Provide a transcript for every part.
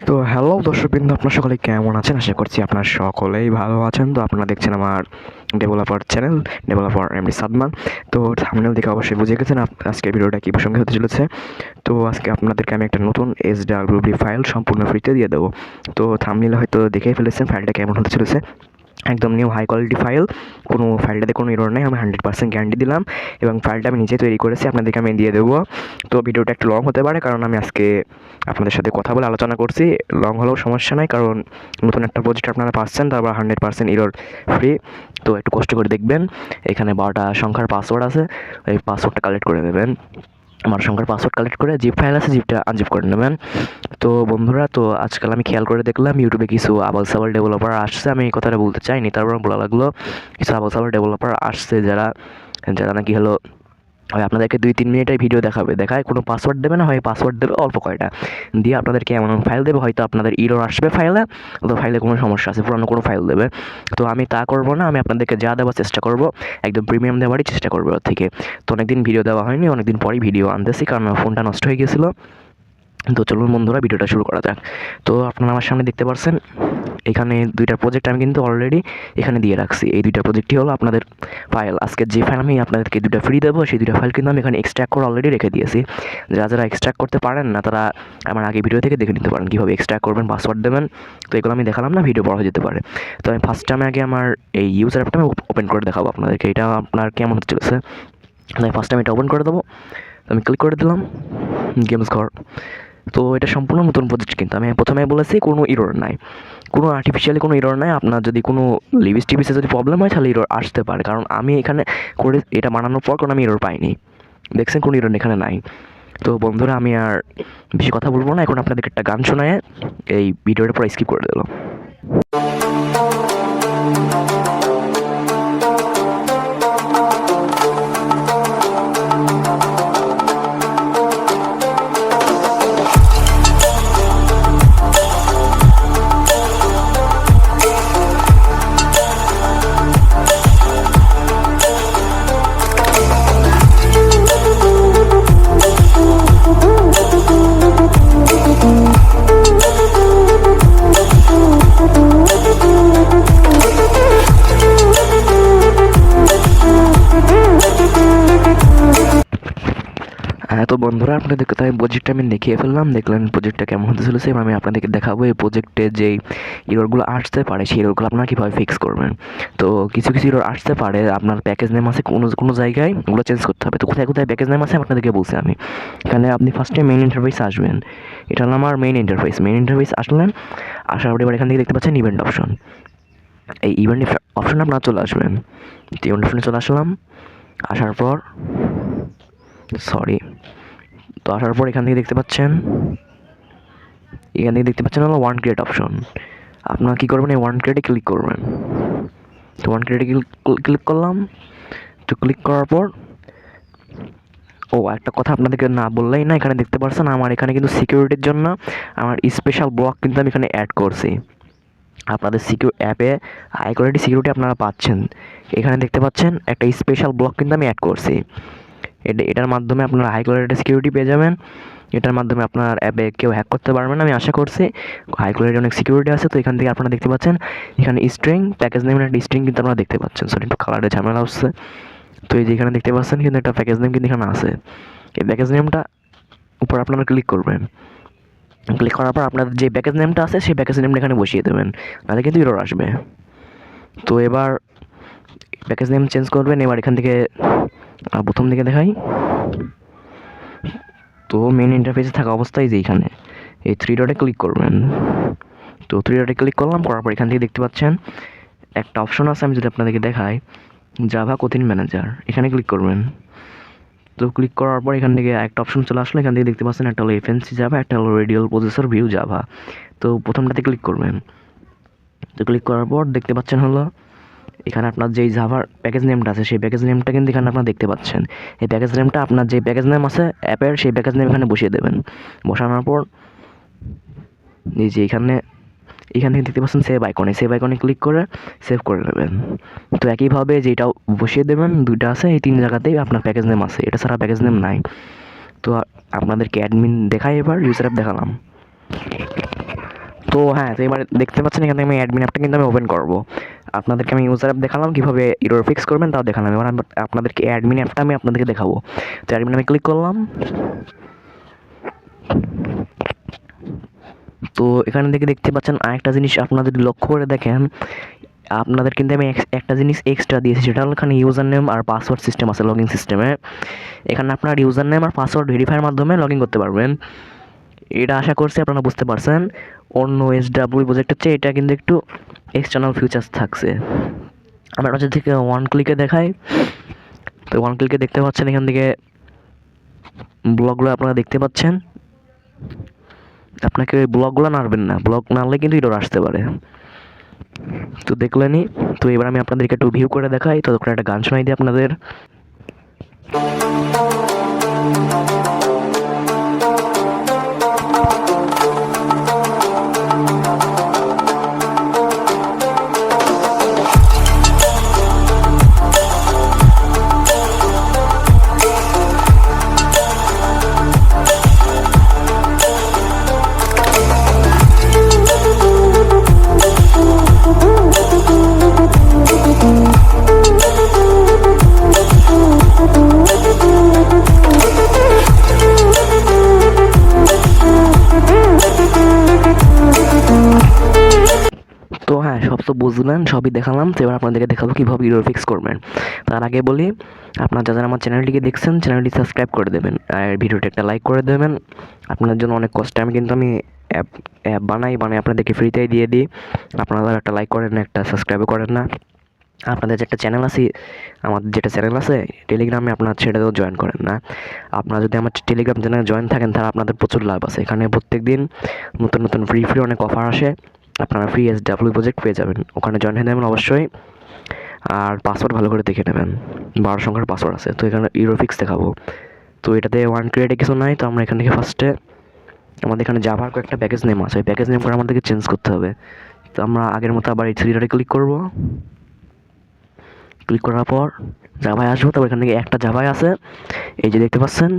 তো হ্যালো দর্শকবৃন্দ, আপনারা সকলে কেমন আছেন? আশা করছি আপনারা সকলেই ভালো আছেন। তো আপনারা দেখছেন আমার developer channel, developer MD Sadman. তো থাম্বনেল দেখে অবশ্যই বুঝে গেছেন আজকের ভিডিওটা কী প্রসঙ্গে হতে চলেছে। তো আজকে আপনাদেরকে আমি একটা নতুন HWD ফাইল সম্পূর্ণ ফ্রিতে দিয়ে দেবো। তো থাম্বনেলে হয়তো দেখেই ফেলেছেন ফাইলটা কেমন হতে চলেছে। একদম নিউ হাই কোয়ালিটি ফাইল, কোনো ফাইলটাতে কোনো এরর নেই, আমি 100% গ্যারান্টি দিলাম এবং ফাইলটা আমি নিজে তৈরি করেছি, আপনাদেরকে আমি দিয়ে দেবো। তো ভিডিওটা একটু লং হতে পারে, কারণ আমি আজকে আপনাদের সাথে কথা বলে আলোচনা করছি। লং হলেও সমস্যা নাই, কারণ নতুন একটা প্রজেক্ট আপনারা পাচ্ছেন, তারপর 100% এরর ফ্রি। তো একটু কষ্ট করে দেখবেন। এখানে 12টা সংখ্যার পাসওয়ার্ড আছে, এই পাসওয়ার্ডটা কালেক্ট করে নেবেন। আমার সংখ্যার পাসওয়ার্ড কালেক্ট করে জিপ ফাইল আছে, জিপটা আনজিপ করে নেবেন। তো বন্ধুরা, তো আজকাল আমি খেয়াল করে দেখলাম ইউটিউবে কিছু আবাল সাবাল ডেভেলপার আসছে। আমি এই কথাটা বলতে চাইনি, তারপর বলা লাগলো কিছু আবাল সাবাল ডেভেলপার আসছে যারা নাকি হলো হয় আপনাদেরকে 2-3 মিনিটের ভিডিও দেখায় কোনো পাসওয়ার্ড দেবে না, হয় পাসওয়ার্ড দেবে অল্প কয়টা দিয়ে আপনাদেরকে এমন ফাইল দেবে, হয়তো আপনাদের এরর আসবে ফাইলে, তো ফাইলে কোনো সমস্যা আছে, পুরানো কোনো ফাইল দেবে। তো আমি তা করবো না, আমি আপনাদেরকে যা দেওয়ার চেষ্টা করব একদম প্রিমিয়াম দেওয়ারই চেষ্টা করবো ওর থেকে। তো অনেকদিন ভিডিও দেওয়া হয়নি, অনেকদিন পরই ভিডিও আনতেছি, কারণ আমার ফোনটা নষ্ট হয়ে গেছিলো। তো চলুন বন্ধুরা, ভিডিওটা শুরু করা যাক। তো আপনারা আমার সামনে দেখতে পাচ্ছেন এখানে 2টা প্রজেক্ট আমি কিন্তু অলরেডি এখানে দিয়ে রাখছি। এই 2টা প্রজেক্টই হলো আপনাদের ফাইল। আজকে যে ফাইল আমি আপনাদেরকে 2টা ফ্রি দেবো, সেই 2টা ফাইল কিন্তু আমি এখানে এক্সট্র্যাক্ট করে অলরেডি রেখে দিয়েছি। যারা এক্সট্র্যাক্ট করতে পারেন না, তারা আমার আগে ভিডিও থেকে দেখে নিতে পারেন কীভাবে এক্সট্র্যাক্ট করবেন, পাসওয়ার্ড দেবেন। তো এগুলো আমি দেখালাম না, ভিডিও বড় হয়ে যেতে পারে। তো আমি ফার্স্ট টাইমে আগে আমার এই ইউজার অ্যাপটা আমি ওপেন করে দেখাবো আপনাদেরকে, এটা আপনার কেমন হতে চলেছে। আমি ফার্স্ট টাইম এটা ওপেন করে দেবো। আমি ক্লিক করে দিলাম গেমস ঘর। তো এটা সম্পূর্ণ নতুন প্রজেক্ট, কিন্তু আমি প্রথমে বলেছি কোনো এরর নাই, কোনো আর্টিফিশিয়ালি কোনো এরর নাই। আপনার যদি কোনো লিভিস টিভিসে যদি প্রবলেম হয় তাহলে এরর আসতে পারে, কারণ আমি এখানে করে এটা বানানোর পর কোনো আমি এরর পাইনি। দেখছেন কোনো এরর এখানে নাই। তো বন্ধুরা, আমি আর বেশি কথা বলবো না, এখন আপনাদেরকে একটা গান শোনায় এই ভিডিওটা পুরো স্কিপ করে দিল। তো বন্ধুরা, আপনাদেরকে তাই প্রজেক্টটা আমি দেখিয়ে ফেললাম, দেখলেন প্রজেক্টটা কেমন হতে চলেছে। আমি আপনাদেরকে দেখাবো এই প্রজেক্টে যেই এররগুলো আসতে পারে সেই এররগুলো আপনারা কীভাবে ফিক্স করবেন। তো কিছু এরর আসতে পারে, আপনার প্যাকেজ নেম আছে কোনো জায়গায়, ওগুলো চেঞ্জ করতে হবে। তো কোথায় প্যাকেজ নেম আছে আপনাদেরকে বলছি আমি। এখানে আপনি ফার্স্টে মেইন ইন্টারফেসে আসবেন, এটা হলো আমার মেইন ইন্টারফেস আসলেন। আসার পর এবার এখান থেকে দেখতে পাচ্ছেন ইভেন্ট অপশন। এই ইভেন্ট অপশনে আপনারা চলে আসবেন। ইভেন্ট অপশনে চলে আসলাম। আসার পর আসার পর এখান থেকে দেখতে পাচ্ছেন হলো ওয়ান ক্রিয়েট অপশন। আপনারা কী করবেন, এই ওয়ান ক্রিয়েটে ক্লিক করবেন। তো ওয়ান ক্রিয়েটে ক্লিক করলাম। তো ক্লিক করার পর একটা কথা আপনাদেরকে না বললেই না, এখানে দেখতে পাচ্ছেন আমার এখানে কিন্তু সিকিউরিটির জন্য আমার স্পেশাল ব্লক কিন্তু আমি এখানে অ্যাড করছি। আপনাদের অ্যাপে হাই কোয়ালিটি সিকিউরিটি আপনারা পাচ্ছেন, এখানে দেখতে পাচ্ছেন একটা স্পেশাল ব্লক কিন্তু আমি অ্যাড করছি। এটার মাধ্যমে আপনারা হাই কোয়ালিটি সিকিউরিটি পেয়ে যাবেন। এটার মাধ্যমে আপনার অ্যাপে কেউ হ্যাক করতে পারবে না, আমি আশা করছি। হাই কোয়ালিটি অনেক সিকিউরিটি আছে। তো এখান থেকে আপনারা দেখতে পাচ্ছেন এখানে স্ট্রিং, প্যাকেজ নেমের একটা স্ট্রিং কিন্তু আপনারা দেখতে পাচ্ছেন। সরি, একটু কালারে ঝামেলা হচ্ছে। তো এই যে এখানে দেখতে পাচ্ছেন কিন্তু একটা প্যাকেজ নেম কিন্তু এখানে আছে। এই প্যাকেজ নেমটা উপর আপনারা ক্লিক করবেন। ক্লিক করার পর আপনাদের যে প্যাকেজ নেমটা আছে সেই প্যাকেজ নেমটা এখানে বসিয়ে দেবেন, নাহলে কিন্তু এরর আসবে। তো এবার প্যাকেজ নেম চেঞ্জ করবেন। এবার এখান থেকে প্রথম দিকে দেখাই। তো মেন ইন্টারফেসে থাকা অবস্থায় যে এখানে এই 3 ডটে ক্লিক করবেন। তো 3 ডটে ক্লিক করলাম, করার পর এখান থেকে দেখতে পাচ্ছেন একটা অপশন আছে, আমি যদি আপনাদেরকে দেখাই, জাভা কোথিন ম্যানেজার, এখানে ক্লিক করবেন। তো ক্লিক করার পর এখান থেকে একটা অপশন চলে আসলো। এখান থেকে দেখতে পাচ্ছেন একটা হলো এফএনসি জাভা, একটা হলো রেডিয়াল প্রসেসর ভিউ জাভা। তো প্রথমটাতে ক্লিক করবেন। তো ক্লিক করার পর দেখতে পাচ্ছেন হলো এখানে আপনার যেই জাভার প্যাকেজ নেমটা আছে সেই প্যাকেজ নেমটা কিন্তু এখানে আপনারা দেখতে পাচ্ছেন। এই প্যাকেজ নেমটা আপনার যে প্যাকেজ নেম আছে অ্যাপের, সেই প্যাকেজ নেম এখানে বসিয়ে দেবেন। বসানোর পর এই যে এখানে থেকে দেখতে পাচ্ছেন সেভ আইকনে ক্লিক করে সেভ করে নেবেন। তো একইভাবে যেটাও বসিয়ে দেবেন, 2টা আছে, এই 3 জায়গাতেই আপনার প্যাকেজ নেম আছে, এটা ছাড়া প্যাকেজ নেম নাই। তো আপনাদেরকে অ্যাডমিন দেখাই, এবার ইউজার অ্যাপ দেখালাম। তো হ্যাঁ, তো এবার দেখতে পাচ্ছেন এখানে আমি অ্যাডমিন অ্যাপটা কিন্তু আমি ওপেন করব। আপনাদেরকে আমি ইউজার অ্যাপ দেখালাম, কীভাবে এরর ফিক্স করবেন তাও দেখালাম। এবার আপনাদেরকে অ্যাডমিন অ্যাপটা আমি আপনাদেরকে দেখাবো। তো অ্যাডমিন আমি ক্লিক করলাম। তো এখানে থেকে দেখতে পাচ্ছেন আরেকটা জিনিস আপনাদের লক্ষ্য করে দেখেন, আপনাদের কিন্তু আমি একটা জিনিস এক্সট্রা দিয়েছি, সেটা হলো এখানে ইউজার নেম আর পাসওয়ার্ড সিস্টেম আছে লগইন সিস্টেমে। এখানে আপনার ইউজার নেম আর পাসওয়ার্ড ভেরিফাইয়ের মাধ্যমে লগ ইন করতে পারবেন। এটা আশা করছি আপনারা বুঝতে পারছেন। অন্য SW প্রজেক্টের চেয়ে এটা কিন্তু একটু এক্সটার্নাল ফিচার্স থাকছে। আমরা হচ্ছে থেকে ওয়ান ক্লিকে দেখাই। তো ওয়ান ক্লিকে দেখতে পাচ্ছেন এখান থেকে ব্লগগুলো আপনারা দেখতে পাচ্ছেন। আপনাকে ওই ব্লগগুলো নাড়বেন না, ব্লগ নাড়লে কিন্তু এরর আসতে পারে। তো দেখলেনই। তো এবার আমি আপনাদেরকে একটু ভিউ করে দেখাই, তো একটা গান শোনাই দিই আপনাদের। তো হ্যাঁ, সব তো বুঝলেন, সবই দেখালাম। তো এবার আপনাদেরকে দেখাবো কীভাবে এরর ফিক্স করবেন। তার আগে বলি, আপনারা যারা আমার চ্যানেলটিকে দেখছেন, চ্যানেলটি সাবস্ক্রাইব করে দেবেন আর ভিডিওটি একটা লাইক করে দেবেন। আপনাদের জন্য অনেক কষ্টে আমি কিন্তু অ্যাপ বানাই আপনাদেরকে ফ্রিতেই দিয়ে দিই। আপনারা একটা লাইক করেন না, একটা সাবস্ক্রাইবও করেন না। আপনাদের যে একটা চ্যানেল আছে, আমাদের যেটা চ্যানেল আছে টেলিগ্রামে, আপনারা সেটাতেও জয়েন করেন না। আপনারা যদি আমার টেলিগ্রাম চ্যানেলে জয়েন থাকেন, তাহলে আপনাদের প্রচুর লাভ আছে। এখানে প্রত্যেক দিন নতুন নতুন ফ্রি অনেক অফার আসে। আপনারা ফ্রি SW প্রজেক্ট পেয়ে যাবেন, ওখানে জয়েন হয়ে যাবেন অবশ্যই। আর পাসওয়ার্ড ভালো করে দেখে নেবেন, 12 সংখ্যার পাসওয়ার্ড আছে। তো এখানে এরর ফিক্স দেখাবো। তো এটাতে ওয়ান ক্রিয়েটে কিছু নাই। তো আমরা এখান থেকে ফার্স্টে আমাদের এখানে জাভার কয়েকটা প্যাকেজ নেম আছে, ওই প্যাকেজ নেম করে আমাদেরকে চেঞ্জ করতে হবে। তো আমরা আগের মতো আবার এই থ্রিডারে ক্লিক করব। ক্লিক করার পর জাভায় আসবো। তারপর এখান থেকে একটা জাভায় আছে, এই যে দেখতে পাচ্ছেন।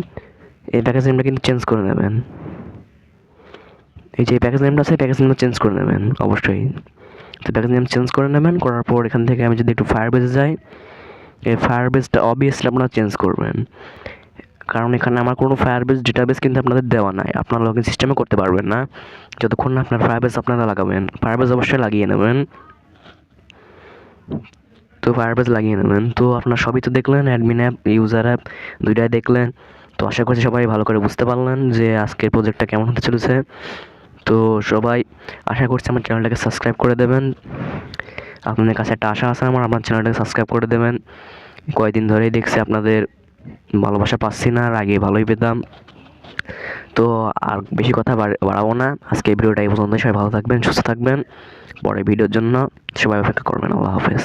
এই প্যাকেজ নেমটা কিন্তু চেঞ্জ করে নেবেন। এই যে প্যাকেজ নেমটা আছে, প্যাকেজ নেমটা চেঞ্জ করে নেবেন অবশ্যই। তো প্যাকেজ নেম চেঞ্জ করে নেবেন। করার পর এখান থেকে আমি যদি একটু ফায়ারবেজে যাই, এই ফায়ারবেজটা অবভিয়াসলি আপনারা চেঞ্জ করবেন, কারণ এখানে আমার কোনো ফায়ারবেজ ডেটাবেস কিন্তু আপনাদের দেওয়া নাই। আপনার লগইন সিস্টেমে করতে পারবেন না যতক্ষণ না আপনার ফায়ারবেজ আপনারা লাগাবেন। ফায়ারবেজ অবশ্যই লাগিয়ে নেবেন। তো ফায়ারবেজ লাগিয়ে নেবেন। তো আপনার সবই তো দেখলেন, অ্যাডমিন অ্যাপ, ইউজার অ্যাপ দুইটাই দেখলেন। তো আশা করছি সবাই ভালো করে বুঝতে পারলেন যে আজকের প্রজেক্টটা কেমন হতে চলেছে। তো সবাই আশা করছি আমার চ্যানেলটাকে সাবস্ক্রাইব করে দেবেন। আপনাদের কাছে একটা আশা আছে আমার চ্যানেলটাকে সাবস্ক্রাইব করে দেবেন। কয়েকদিন ধরেই দেখছি আপনাদের ভালোবাসা পাচ্ছি না, আর আগে ভালোই পেতাম। তো আর বেশি কথা বাড়াবো না, আজকে এই ভিডিওটা এই পর্যন্ত। সবাই ভালো থাকবেন, সুস্থ থাকবেন। পরের ভিডিওর জন্য সবাই অপেক্ষা করবেন। আল্লাহ হাফেজ।